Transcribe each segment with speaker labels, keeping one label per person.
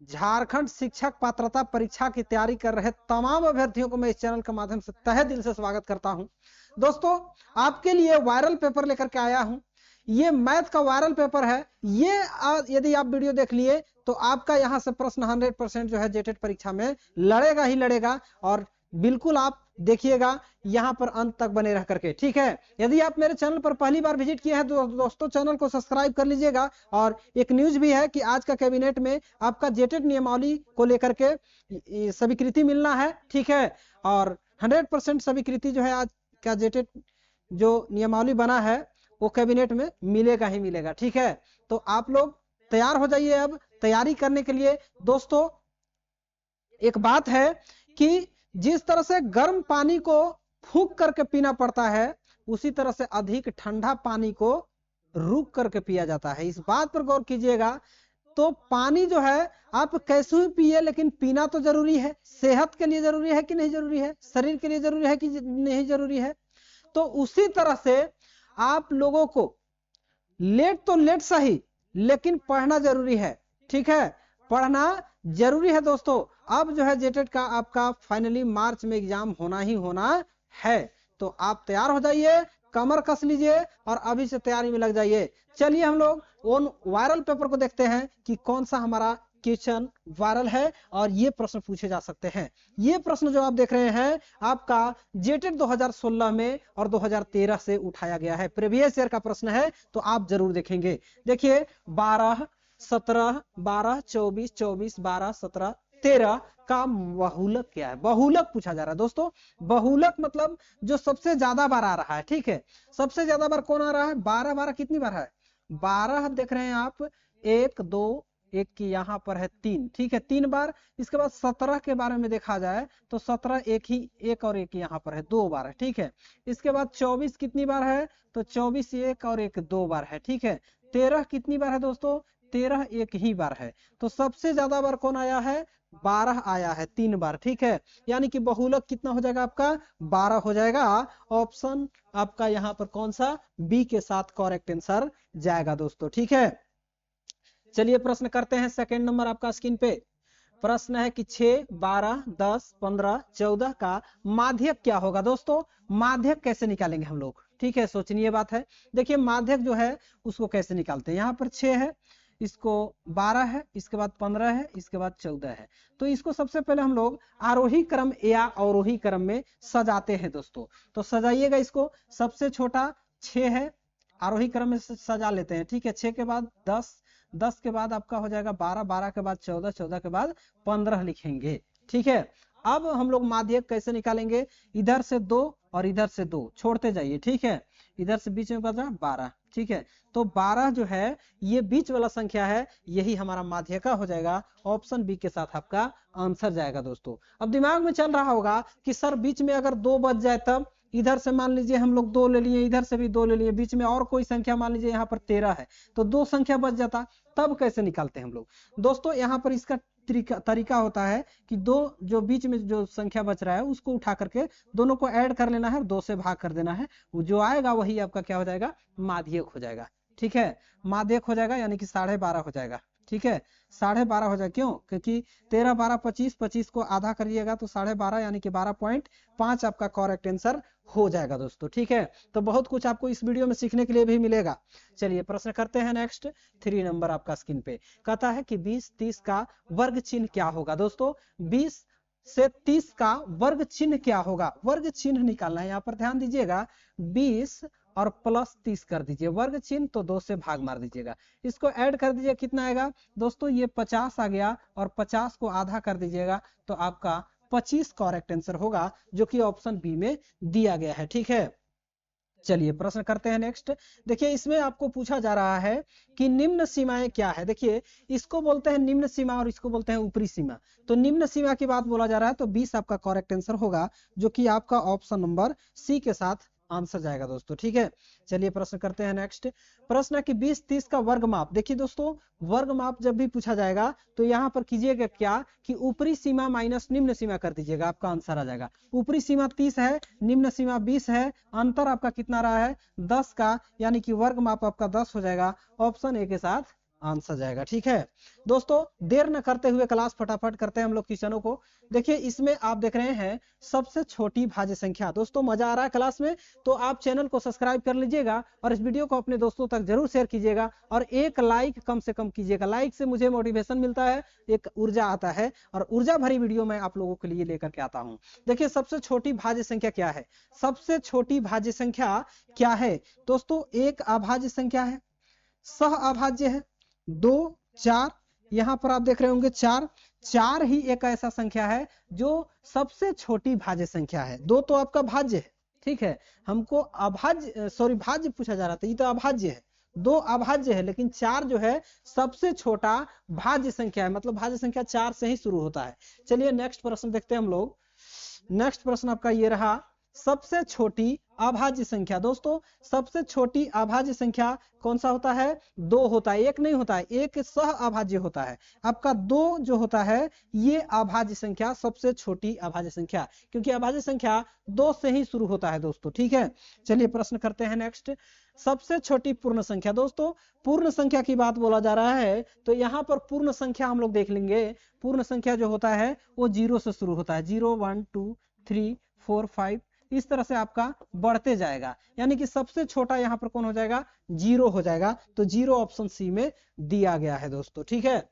Speaker 1: झारखंड शिक्षक पात्रता परीक्षा की तैयारी कर रहे तमाम अभ्यर्थियों को मैं इस चैनल के माध्यम से तहे दिल से स्वागत करता हूं। दोस्तों, आपके लिए वायरल पेपर लेकर के आया हूं। ये मैथ का वायरल पेपर है। ये यदि आप वीडियो देख लिए तो आपका यहां से प्रश्न 100% जो है जेटेट परीक्षा में लड़ेगा ही लड़ेगा, और बिल्कुल आप देखिएगा यहां पर अंत तक बने रह करके, ठीक है। यदि आप मेरे चैनल पर पहली बार विजिट किए हैं तो दोस्तों चैनल को सब्सक्राइब कर लीजिएगा। और एक न्यूज भी है कि आज का कैबिनेट में आपका जेटेट नियमावली को लेकर के स्वीकृति मिलना है, ठीक है। और 100% स्वीकृति जो है आज का जेटेट जो नियमावली बना है वो कैबिनेट में मिलेगा ही मिलेगा, ठीक है। तो आप लोग तैयार हो जाइए अब तैयारी करने के लिए। दोस्तों, एक बात है कि जिस तरह से गर्म पानी को फूंक करके पीना पड़ता है, उसी तरह से अधिक ठंडा पानी को रुक करके पिया जाता है। इस बात पर गौर कीजिएगा। तो पानी जो है आप कैसे भी पिए, लेकिन पीना तो जरूरी है। सेहत के लिए जरूरी है कि नहीं जरूरी है, शरीर के लिए जरूरी है कि नहीं जरूरी है। तो उसी तरह से आप लोगों को लेट तो लेट सही, लेकिन पढ़ना जरूरी है, ठीक है। पढ़ना जरूरी है दोस्तों। अब जो है जेटेट का आपका फाइनली मार्च में एग्जाम होना ही होना है। तो आप तैयार हो जाइए, कमर कस लीजिए और अभी से तैयारी में लग जाइए। चलिए हम लोग उन वायरल पेपर को देखते हैं कि कौन सा हमारा क्वेश्चन वायरल है और ये प्रश्न पूछे जा सकते हैं। ये प्रश्न जो आप देख रहे हैं आपका जेटेट 2016 में और 2013 से उठाया गया है। प्रीवियस ईयर का प्रश्न है, तो आप जरूर देखेंगे। देखिए 12, 17, 12, 24, 24, 12, 17, 13 का बहुलक क्या है। बहुलक पूछा जा रहा है दोस्तों। बहुलक मतलब जो सबसे ज्यादा बार आ रहा है, ठीक है। सबसे ज्यादा बार कौन आ रहा है? 12। 12 कितनी बार है? 12 देख रहे हैं आप, 1 2 1 की यहाँ पर है 3, ठीक है, 3 बार। इसके बाद 17 के बारे में देखा जाए तो 17 एक और एक यहाँ पर है 2 बार है, ठीक है। इसके बाद 24 कितनी बार है? तो 24 1 और 1 2 बार है, ठीक है। 13 कितनी बार है दोस्तों? 13 1 ही बार है। तो सबसे ज्यादा बार कौन आया है? 12 आया है, 3 बार, ठीक है। यानी कि बहुलक कितना हो जाएगा आपका? 12 हो जाएगा। ऑप्शन आपका यहाँ पर कौन सा? बी के साथ करेक्ट आंसर जाएगा दोस्तों, ठीक है। चलिए प्रश्न करते हैं। सेकंड नंबर आपका स्क्रीन पे प्रश्न है कि 6, 12, 10, 15, 14 का माध्यक क्या होगा। दोस्तों, माध्यक कैसे निकालेंगे हम लोग, ठीक है, सोचनीय बात है। देखिए माध्यक जो है उसको कैसे निकालते हैं। यहाँ पर 6 है, इसको 12 है, इसके बाद 15 है, इसके बाद 14 है। तो इसको सबसे पहले हम लोग आरोही क्रम या अवरोही क्रम में सजाते हैं दोस्तों। तो सजाइएगा इसको। सबसे छोटा 6 है, आरोही क्रम में सजा लेते हैं, ठीक है। 6 के बाद 10, 10 के बाद आपका हो जाएगा 12, 12 के बाद 14, 14 के बाद 15 लिखेंगे, ठीक है। अब हम लोग माध्यक कैसे निकालेंगे? इधर से 2 और इधर से 2 छोड़ते जाइए, ठीक है। इधर से बीच में बचा 12, ठीक है। तो 12 जो है ये बीच वाला संख्या है, यही हमारा माध्यका हो जाएगा। ऑप्शन बी के साथ आपका आंसर जाएगा दोस्तों। अब दिमाग में चल रहा होगा कि सर बीच में अगर 2 बच जाए तब, इधर से मान लीजिए हम लोग 2 ले लिए, इधर से भी 2 ले लिए, बीच में और कोई संख्या मान लीजिए यहाँ पर 13 है, तो 2 संख्या बच जाता, तब कैसे निकालते हैं हम लोग? दोस्तों यहाँ पर इसका तरीका होता है कि 2 जो बीच में जो संख्या बच रहा है उसको उठा करके दोनों को ऐड कर लेना है, 2 से भाग कर देना है। वो जो आएगा वही आपका क्या हो जाएगा? माध्यक हो जाएगा, ठीक है। माध्यक हो जाएगा यानी कि 12.5 हो जाएगा, ठीक है। 12.5 हो जाएगा। क्यों? क्योंकि 13, 12, 25, 25 को आधा करिएगा तो 12.5 यानी कि 12.5 आपका करेक्ट आंसर हो जाएगा दोस्तों, ठीक है। तो बहुत कुछ आपको इस वीडियो में सीखने के लिए भी मिलेगा। चलिए प्रश्न करते हैं नेक्स्ट। 3 नंबर आपका स्क्रीन पे कहता है कि 20, 30 का वर्ग चिन्ह क्या होगा। दोस्तों 20 से 30 का वर्ग चिन्ह क्या होगा? वर्ग चिन्ह निकालना है। यहाँ पर ध्यान दीजिएगा, 20 और प्लस 30 कर दीजिए वर्ग चिन्ह, तो 2 से भाग मार दीजिएगा। इसको ऐड कर दीजिए, कितना आएगा दोस्तों? ये 50 आ गया, और 50 को आधा कर दीजिएगा तो आपका 25 करेक्ट आंसर होगा, जो कि ऑप्शन बी में दिया गया है, ठीक है। चलिए प्रश्न करते हैं नेक्स्ट। देखिए इसमें आपको पूछा जा रहा है कि निम्न सीमाएं क्या है। देखिए इसको बोलते हैं निम्न सीमा और इसको बोलते हैं ऊपरी सीमा। तो निम्न सीमा की बात बोला जा रहा है, तो 20 आपका करेक्ट आंसर होगा, जो कि आपका ऑप्शन नंबर सी के साथ आंसर जाएगा दोस्तों, ठीक है। चलिए प्रश्न करते हैं नेक्स्ट। प्रश्न है कि 20, 30 का वर्ग माप। देखिए दोस्तों वर्ग माप जब भी पूछा जाएगा तो यहाँ पर कीजिएगा क्या कि ऊपरी सीमा माइनस निम्न सीमा कर दीजिएगा, आपका आंसर आ जाएगा। ऊपरी सीमा 30 है, निम्न सीमा 20 है, अंतर आपका कितना रहा है? 10 का, यानी कि वर्ग माप आपका 10 हो जाएगा। ऑप्शन ए के साथ आंसर जाएगा। ठीक है दोस्तों, देर न करते हुए क्लास फटाफट करते हैं हम लोग क्वेश्चनों को। देखिए इसमें आप देख रहे हैं सबसे छोटी भाज्य संख्या। दोस्तों मजा आ रहा है क्लास में तो आप चैनल को सब्सक्राइब कर लीजिएगा और इस वीडियो को अपने दोस्तों तक जरूर शेयर कीजिएगा और एक लाइक कम से कम कीजिएगा। लाइक से मुझे मोटिवेशन मिलता है, एक ऊर्जा आता है और ऊर्जा भरी वीडियो मैं आप लोगों के लिए लेकर के आता हूं। देखिए सबसे छोटी भाज्य संख्या क्या है? सबसे छोटी भाज्य संख्या क्या है दोस्तों? एक अभाज्य संख्या है, सह अभाज्य है, 2 4, यहां पर आप देख रहे होंगे 4 4 ही एक ऐसा संख्या है जो सबसे छोटी भाज्य संख्या है। 2 तो आपका भाज्य है, ठीक है, हमको अभाज्य भाज्य पूछा जा रहा था, ये तो अभाज्य है। 2 अभाज्य है लेकिन 4 जो है सबसे छोटा भाज्य संख्या है, मतलब भाज्य संख्या 4 से ही शुरू होता है। चलिए नेक्स्ट प्रश्न देखते हैं हम लोग। नेक्स्ट प्रश्न आपका ये रहा, सबसे छोटी अभाज्य संख्या। दोस्तों सबसे छोटी अभाज्य संख्या कौन सा होता है? 2 होता है, 1 नहीं होता है, एक सह अभाज्य होता है। आपका 2 जो होता है ये अभाज्य संख्या, सबसे छोटी अभाज्य संख्या, क्योंकि अभाज्य संख्या 2 से ही शुरू होता है दोस्तों। ठीक है चलिए प्रश्न करते हैं नेक्स्ट। सबसे छोटी पूर्ण संख्या। दोस्तों पूर्ण संख्या की बात बोला जा रहा है तो यहाँ पर पूर्ण संख्या हम लोग देख लेंगे। पूर्ण संख्या जो होता है वो 0 से शुरू होता है, 0 1 2 3 4 5 इस तरह से आपका बढ़ते जाएगा, यानी कि सबसे छोटा यहाँ पर कौन हो जाएगा? 0 हो जाएगा। तो 0 ऑप्शन सी में दिया गया है दोस्तों। ठीक है,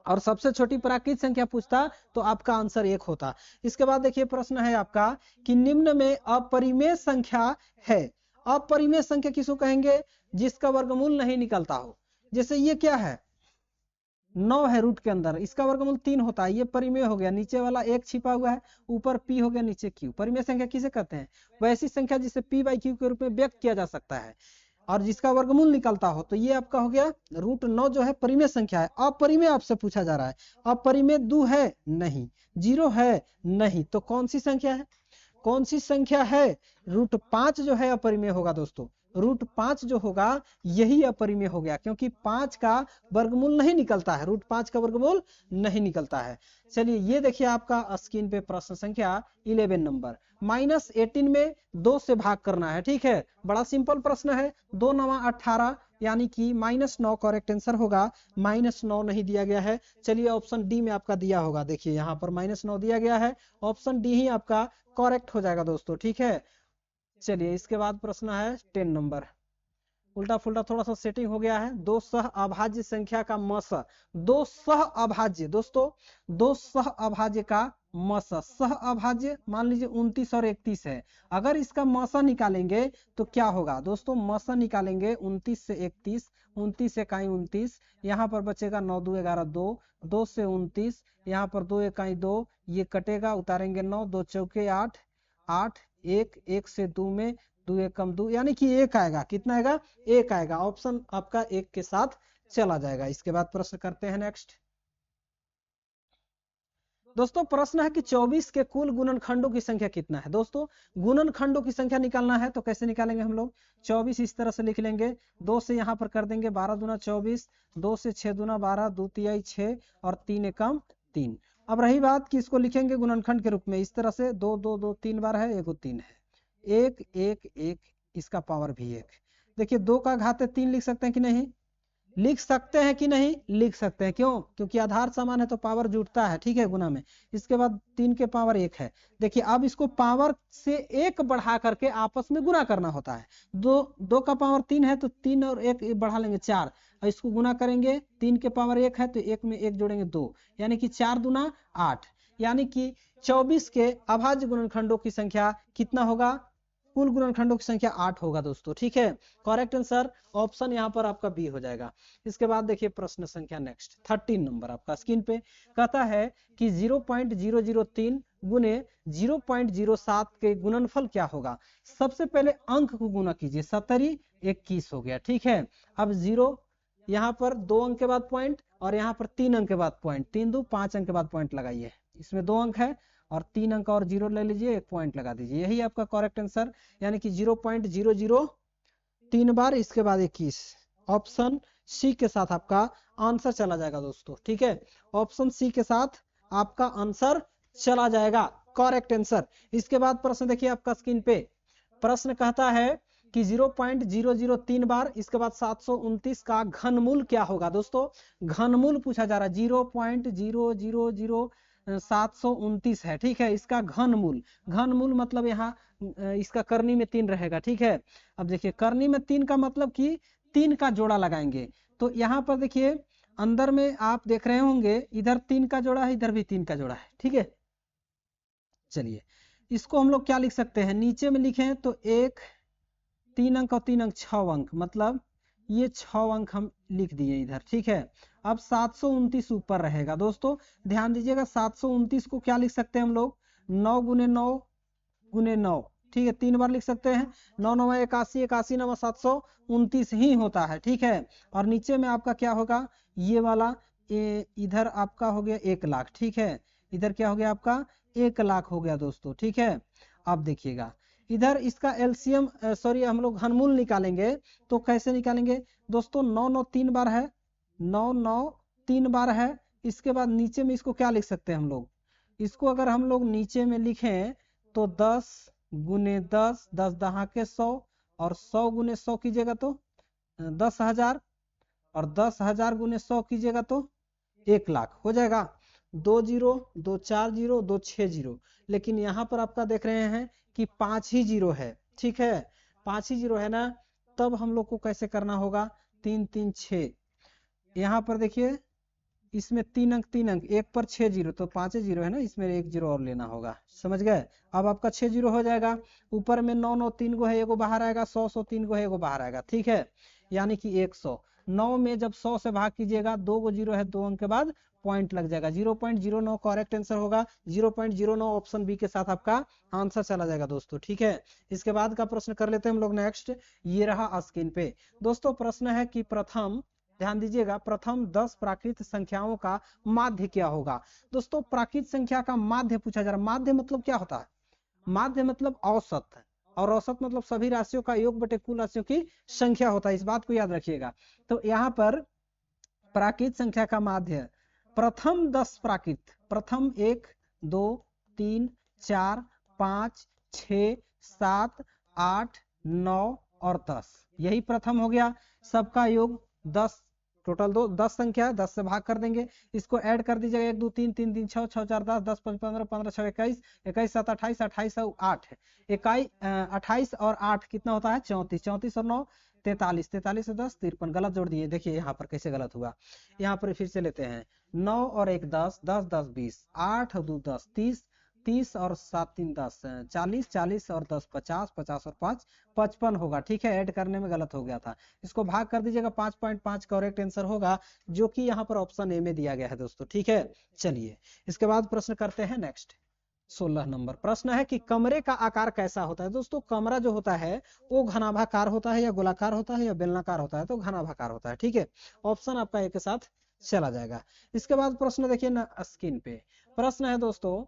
Speaker 1: और सबसे छोटी प्राकृत संख्या पूछता तो आपका आंसर 1 होता। इसके बाद देखिए प्रश्न है आपका कि निम्न में अपरिमेय संख्या है। अपरिमेय संख्या किसको कहेंगे? जिसका वर्गमूल नहीं निकलता हो। जैसे ये क्या है? 9 है रूट के अंदर, इसका वर्गमूल 3 होता है, ये परिमेय हो गया। नीचे वाला 1 छिपा हुआ है, ऊपर p हो गया, नीचे q। परिमेय संख्या किसे कहते हैं? वैसी संख्या जिसे p/q के रूप में व्यक्त किया जा सकता है और जिसका वर्गमूल निकलता हो। तो ये आपका हो गया √9 जो है परिमेय संख्या है। अपरिमेय आपसे पूछा जा रहा है, अपरिमेय 2 है? नहीं। 0 है? नहीं। तो कौन सी संख्या है? कौन सी संख्या है? √5 जो है अपरिमेय होगा दोस्तों। √5 जो होगा यही अपरिमेय हो गया, क्योंकि 5 का वर्गमूल नहीं निकलता है, √5 का वर्गमूल नहीं निकलता है। चलिए ये देखिए आपका स्क्रीन पे प्रश्न संख्या 11 नंबर। -18 में 2 से भाग करना है। ठीक है, बड़ा सिंपल प्रश्न है। 2 9 18 यानी कि -9 करेक्ट आंसर होगा। -9 नहीं दिया गया है। चलिए ऑप्शन डी में आपका दिया होगा, देखिए यहाँ पर -9 दिया गया है, ऑप्शन डी ही आपका करेक्ट हो जाएगा दोस्तों। ठीक है चलिए इसके बाद प्रश्न है 10 नंबर। उल्टा फुल्टा थोड़ा सा सेटिंग हो गया है। 2 सह अभाज्य संख्या का मस। 2 सह अभाज्य दोस्तों, 2 सह अभाज्य का मस। सह अभाज्य मान लीजिए 29 और 31 है, अगर इसका मसा निकालेंगे तो क्या होगा दोस्तों? मसा निकालेंगे 29 से 31, 29 इकाई 29, यहाँ पर बचेगा 9 2 11 2, 2 से 29, यहाँ पर 2 इकाई 2, ये कटेगा, उतारेंगे 9, 2 चौके 8, 8 1 1 से 2 में 2 1 कम 2, यानी कि 1 आएगा। कितना आएगा? 1 आएगा। ऑप्शन आपका 1 के साथ चला जाएगा। इसके बाद प्रश्न करते हैं नेक्स्ट। दोस्तों प्रश्न है कि 24 के कुल गुणनखंडों की संख्या कितना है? दोस्तों गुणनखंडों की संख्या निकालना है तो कैसे निकालेंगे हम लोग? 24 इस तरह से लिख लेंगे, 2 से यहाँ पर कर देंगे 12 दूना 24, 2 से 6 दूना 12, 2 तिहाई 6 और 3 एकम 3। अब रही बात कि इसको लिखेंगे गुणनखंड के रूप में इस तरह से, 2 2 2 3 बार है, 1 3 है, 1 1 1, इसका पावर भी 1। देखिए 2 का घात 3 लिख सकते हैं कि नहीं? लिख सकते हैं कि नहीं? लिख सकते हैं। क्यों? क्योंकि आधार समान है तो पावर जुटता है। ठीक है, गुना में। इसके बाद 3 के पावर 1 है। देखिए अब इसको पावर से 1 बढ़ा करके आपस में गुना करना होता है। 2 का पावर 3 है तो 3 और 1 बढ़ा लेंगे 4, और इसको गुना करेंगे, 3 के पावर 1 है तो 1 में 1 जोड़ेंगे 2, यानी कि 4 दूना 8, यानी कि 24 के अभाज्य गुणनखंडों की संख्या कितना होगा? कुल गुणनखंडों की संख्या 8 होगा दोस्तों। ठीक है, करेक्ट आंसर ऑप्शन यहाँ पर आपका बी हो जाएगा। इसके बाद देखिए प्रश्न संख्या नेक्स्ट 13 नंबर आपका स्क्रीन पे कहता है कि 0.003 गुने 0.07 के गुणनफल क्या होगा? सबसे पहले अंक को गुना कीजिए, 70 21 हो गया। ठीक है, अब 0 यहाँ पर 2 अंक के बाद पॉइंट और यहाँ पर 3 अंक के बाद पॉइंट, 3 2 5 अंक के बाद पॉइंट लगाइए। इसमें 2 अंक है और 3 अंक और 0 ले लीजिए, 1 पॉइंट लगा दीजिए, यही आपका करेक्ट आंसर, यानी कि 0.003 बार इसके बाद 21। ऑप्शन सी के साथ आपका आंसर चला जाएगा दोस्तों। ठीक है, ऑप्शन सी के साथ आपका आंसर चला जाएगा, करेक्ट आंसर। इसके बाद प्रश्न देखिए आपका स्क्रीन पे, प्रश्न कहता है कि 0.003 बार, इसके बाद 729 का घनमूल क्या होगा दोस्तों, घनमूल पूछा जा रहा है, 0.000729 है, ठीक है, इसका घनमूल, घनमूल मतलब यहाँ इसका करनी में 3 रहेगा, ठीक है। अब देखिए करनी में 3 का मतलब कि 3 का जोड़ा लगाएंगे, तो यहाँ पर देखिए अंदर में आप देख रहे होंगे इधर 3 का जोड़ा है, इधर भी 3 का जोड़ा है, ठीक है। चलिए इसको हम लोग क्या लिख सकते हैं, नीचे में लिखें तो 1 3 अंक और 3 अंक 6 अंक, मतलब ये 6 अंक हम लिख दिए इधर, ठीक है। अब 729 ऊपर रहेगा दोस्तों, ध्यान दीजिएगा 729 को क्या लिख सकते हैं हम लोग, 9 गुने 9 गुने 9, ठीक है, 3 बार लिख सकते हैं, 9 9 81, 81 9 729 ही होता है, ठीक है। और नीचे में आपका क्या होगा, ये वाला इधर आपका हो गया 1 लाख, ठीक है, इधर क्या हो गया आपका 1 लाख हो गया दोस्तों, ठीक है। अब देखिएगा इधर इसका एलसीएम सॉरी हम लोग घनमूल निकालेंगे, तो कैसे निकालेंगे दोस्तों, 9 9 3 बार है, 9 9 3 बार है, इसके बाद नीचे में इसको क्या लिख सकते हैं हम लोग, इसको अगर हम लोग नीचे में लिखें तो 10 गुने 10, 10 दहा के 100, और 100 गुने 100 कीजिएगा तो 10,000, और 10,000 गुने 100 कीजिएगा तो 1 लाख हो जाएगा, 2 जीरो 2 4 जीरो 2 6 जीरो, लेकिन यहाँ पर आपका देख रहे हैं कि 5 ही जीरो है, ठीक है, 5 ही जीरो है ना, तब हम लोग को कैसे करना होगा, 3 3 6, यहाँ पर देखिए इसमें 3 अंक 1 पर 6 जीरो, तो 5 जीरो है ना, इसमें 1 जीरो और लेना होगा, समझ गए। अब आपका 6 जीरो हो जाएगा, ऊपर में 9 9 3 गो है, एगो बाहर आएगा, 100 100 3 गो है, एगो बाहर आएगा, ठीक है, यानी कि 100, 9 में जब 100 से भाग कीजिएगा, 2 गो जीरो है, 2 अंक के बाद पॉइंट लग जाएगा, 0.09 करेक्ट आंसर होगा, 0.09 ऑप्शन बी के साथ आपका आंसर चला जाएगा दोस्तों, ठीक है। इसके बाद का प्रश्न कर लेते हैं हम लोग नेक्स्ट, ये रहा स्क्रीन पे दोस्तों, प्रश्न है कि प्रथम, ध्यान दीजिएगा, प्रथम 10 प्राकृत संख्याओं का माध्य क्या होगा दोस्तों, प्राकृत संख्या का माध्य पूछा जा रहा है, माध्य मतलब क्या होता है, माध्य मतलब औसत, और औसत मतलब सभी राशियों का योग बटे कुल राशियों की संख्या होता है, इस बात को याद रखिएगा। तो यहाँ पर प्राकृत संख्या का माध्य, प्रथम 10 प्राकृत, प्रथम 1 2 3 4 5 6 7 8 9 और 10, यही प्रथम हो गया, सबका योग 10, टोटल 10 संख्या है, 10 से भाग कर देंगे, इसको ऐड कर दीजिएगा, 1 2 3 3 3 6 6 4 10 10 5 15 15 6 21 21 7 28 28 और 8 इकाई 28 और 8 कितना होता है 34, 34 और 9 43, 43 और 10 53, गलत जोड़ दिए, देखिए यहाँ पर कैसे गलत हुआ, यहाँ पर फिर से लेते हैं, 9 और 1 10 10 10 20, 8 और 2 10 30, 30 और 7 3 10 40, 40 और 10 50, 50 और 5 55 होगा, ठीक है, ऐड करने में गलत हो गया था, इसको भाग कर दीजिएगा, 5.5 करेक्ट आंसर होगा, जो कि यहाँ पर ऑप्शन ए में दिया गया है दोस्तों, ठीक है। चलिए इसके बाद प्रश्न करते हैं नेक्स्ट, 16 नंबर प्रश्न है कि कमरे का आकार कैसा होता है दोस्तों, कमरा जो होता है वो घनाभाकार होता है या गोलाकार होता है या बेलनाकार होता है, तो घनाभाकार होता है, ठीक है, ऑप्शन आपका एक के साथ चला जाएगा। इसके बाद प्रश्न देखिए ना स्क्रीन पे, प्रश्न है दोस्तों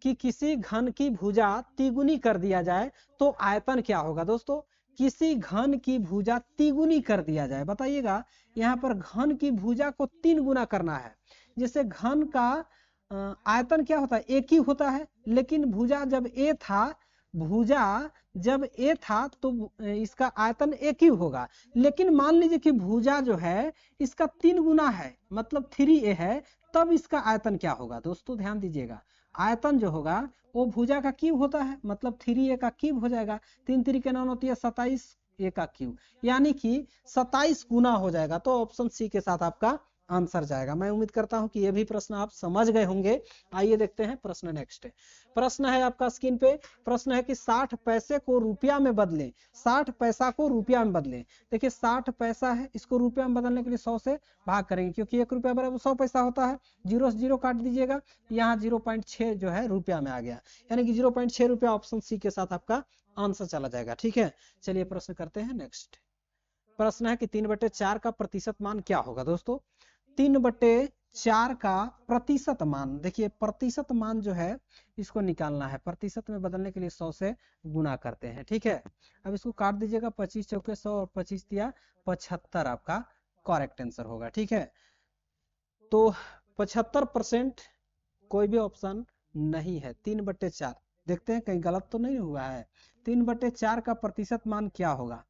Speaker 1: कि किसी घन की भुजा तिगुनी कर दिया जाए तो आयतन क्या होगा दोस्तों, किसी घन की भुजा तिगुनी कर दिया जाए, बताइएगा, यहाँ पर घन की भुजा को 3 गुना करना है, जैसे घन का आयतन क्या होता है, एक ही होता है, लेकिन भुजा जब ए था, भुजा जब ए था तो इसका आयतन एक ही होगा, लेकिन मान लीजिए कि भुजा जो है इसका 3 गुना है, मतलब 3a है, तब इसका आयतन क्या होगा दोस्तों, ध्यान दीजिएगा, आयतन जो होगा वो भुजा का क्यूब होता है, मतलब 3a का क्यूब हो जाएगा, 3 3 के 9 होती है 27 a का क्यूब, यानी कि 27 गुना हो जाएगा, तो ऑप्शन सी के साथ आपका आंसर जाएगा। मैं उम्मीद करता हूं कि ये भी प्रश्न आप समझ गए होंगे। आइए देखते हैं प्रश्न नेक्स्ट, प्रश्न है आपका स्क्रीन पे, प्रश्न है कि 60 पैसे को रुपया में बदलें, 60 पैसा को रुपया में बदलें, देखिए 60 पैसा है, इसको रुपया में बदलने के लिए 100 से भाग करेंगे, क्योंकि 1 रुपया बराबर 100 पैसा होता है, जीरो से जीरो काट दीजिएगा, यहाँ 0.6 जो है रुपया में आ गया, यानी कि 0.6 रुपया, ऑप्शन सी के साथ आपका आंसर चला जाएगा, ठीक है। चलिए प्रश्न करते हैं नेक्स्ट, प्रश्न है कि 3/4 का प्रतिशत मान क्या होगा दोस्तों, 3/4 का प्रतिशत मान, देखिए प्रतिशत मान जो है इसको निकालना है, प्रतिशत में बदलने के लिए 100 से गुना करते हैं, ठीक है। अब इसको काट दीजिएगा, 25 चौके 100 और 25 दिया 75 आपका करेक्ट आंसर होगा, ठीक है। तो 75% कोई भी ऑप्शन नहीं है, 3/4, देखते हैं कहीं गलत तो नहीं हुआ है, 3/4 का प्रतिशत मान क्या होगा?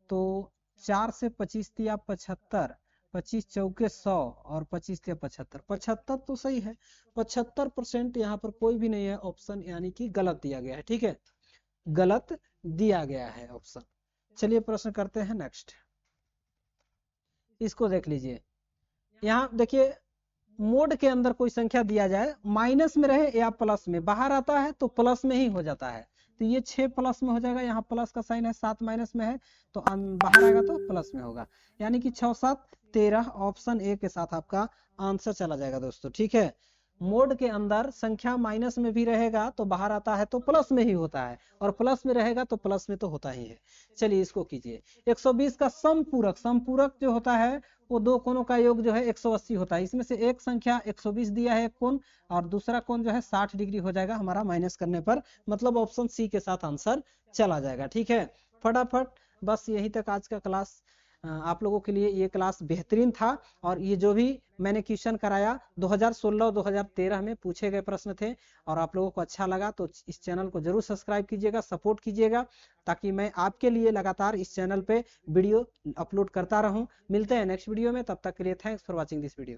Speaker 1: तो 4 से 25 दिया 75, 25 चौके 100 और 25 दिया 75। 75 तो सही है, 75% यहाँ पर कोई भी नहीं है ऑप्शन, यानी कि गलत दिया गया है। ठीक है, गलत दिया गया है ऑप्शन। चलिए प्रश्न करते हैं नेक्स्ट। इसको देख लीजिए, यहाँ देखिए मोड के अंदर कोई संख्या दिया जाए, माइनस में रहे या प्लस में, बाहर आता है तो प्लस में ही हो जाता है। तो ये 6 प्लस में हो जाएगा, यहाँ प्लस का साइन है, 7 माइनस में है तो बाहर आएगा तो प्लस में होगा, यानी कि 6 7 13 ऑप्शन ए के साथ आपका आंसर चला जाएगा दोस्तों। ठीक है, मोड के अंदर संख्या माइनस में भी रहेगा तो बाहर आता है तो प्लस में ही होता है, और प्लस में रहेगा तो प्लस में तो होता ही है। चलिए इसको कीजिए। 120 का समपूरक, समपूरक जो होता है वो दो कोणों का योग जो है 180 होता है। इसमें से एक संख्या 120 दिया है कोण, और दूसरा कोण जो है 60 डिग्री हो जाएगा हमारा माइनस करने पर, मतलब ऑप्शन सी के साथ आंसर चला जाएगा। ठीक है, फटाफट बस यहीं तक आज का क्लास। आप लोगों के लिए ये क्लास बेहतरीन था, और ये जो भी मैंने क्वेश्चन कराया 2016 और 2013 में पूछे गए प्रश्न थे, और आप लोगों को अच्छा लगा तो इस चैनल को जरूर सब्सक्राइब कीजिएगा, सपोर्ट कीजिएगा, ताकि मैं आपके लिए लगातार इस चैनल पे वीडियो अपलोड करता रहूं। मिलते हैं नेक्स्ट वीडियो में, तब तक के लिए thanks for watching this video.